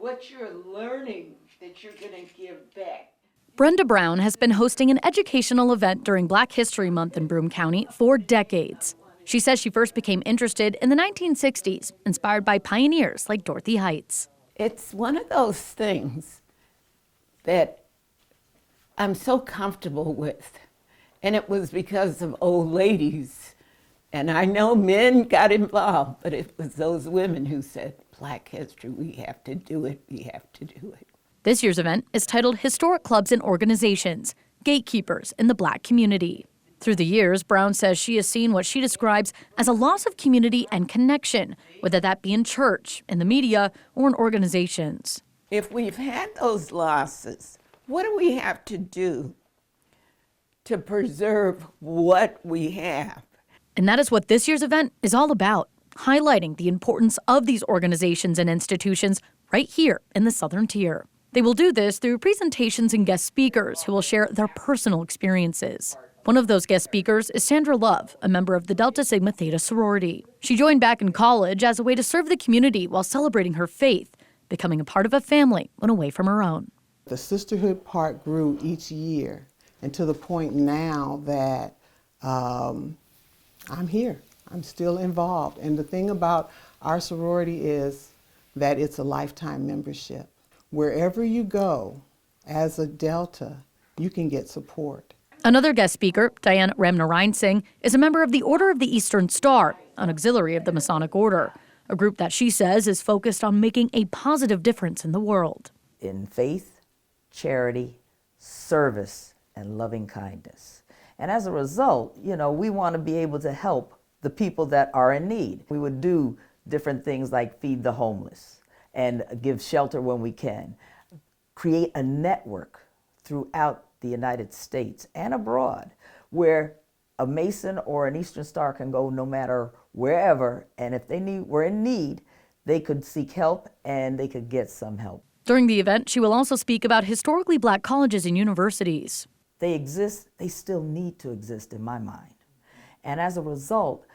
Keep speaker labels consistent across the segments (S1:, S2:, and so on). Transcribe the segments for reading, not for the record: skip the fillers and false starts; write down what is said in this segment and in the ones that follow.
S1: what you're learning that you're going to give back.
S2: Brenda Brown has been hosting an educational event during Black History Month in Broome County for decades. She says she first became interested in the 1960s, inspired by pioneers like Dorothy Heights.
S1: It's one of those things that I'm so comfortable with. And it was because of old ladies. And I know men got involved, but it was those women who said, Black history, we have to do it, we have to do it.
S2: This year's event is titled Historic Clubs and Organizations, Gatekeepers in the Black Community. Through the years, Brown says she has seen what she describes as a loss of community and connection, whether that be in church, in the media, or in organizations.
S1: If we've had those losses, what do we have to do to preserve what we have?
S2: And that is what this year's event is all about, highlighting the importance of these organizations and institutions right here in the Southern Tier. They will do this through presentations and guest speakers who will share their personal experiences. One of those guest speakers is Sandra Love, a member of the Delta Sigma Theta sorority. She joined back in college as a way to serve the community while celebrating her faith, becoming a part of a family when away from her own.
S3: The sisterhood part grew each year, and to the point now that I'm here. I'm still involved. And the thing about our sorority is that it's a lifetime membership. Wherever you go as a Delta, you can get support.
S2: Another guest speaker, Diana Ramnarine Singh, is a member of the Order of the Eastern Star, an auxiliary of the Masonic Order, a group that she says is focused on making a positive difference in the world.
S4: In faith, charity, service, and loving kindness. And as a result, we want to be able to help the people that are in need. We would do different things like feed the homeless and give shelter when we can, create a network throughout the United States and abroad where a Mason or an Eastern Star can go no matter wherever, and if were in need, they could seek help and they could get some help.
S2: During the event, she will also speak about historically Black colleges and universities.
S4: They exist, they still need to exist in my mind. And as a result,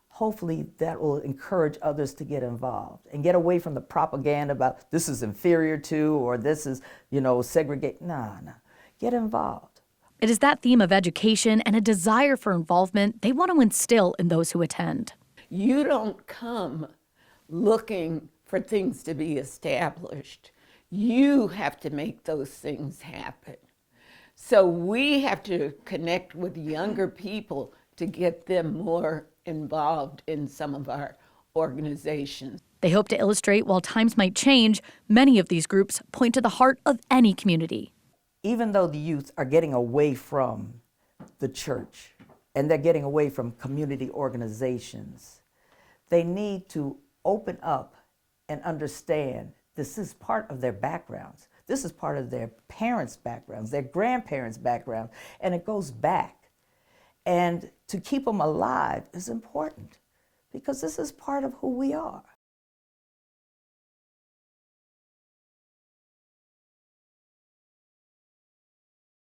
S4: hopefully that will encourage others to get involved and get away from the propaganda about this is inferior to or this is, segregate. No. Get involved.
S2: It is that theme of education and a desire for involvement they want to instill in those who attend.
S1: You don't come looking for things to be established. You have to make those things happen. So we have to connect with younger people to get them more involved in some of our organizations.
S2: They hope to illustrate while times might change, many of these groups point to the heart of any community.
S4: Even though the youth are getting away from the church and they're getting away from community organizations, they need to open up and understand this is part of their backgrounds. This is part of their parents' backgrounds, their grandparents' background, and it goes back. And to keep them alive is important because this is part of who we are.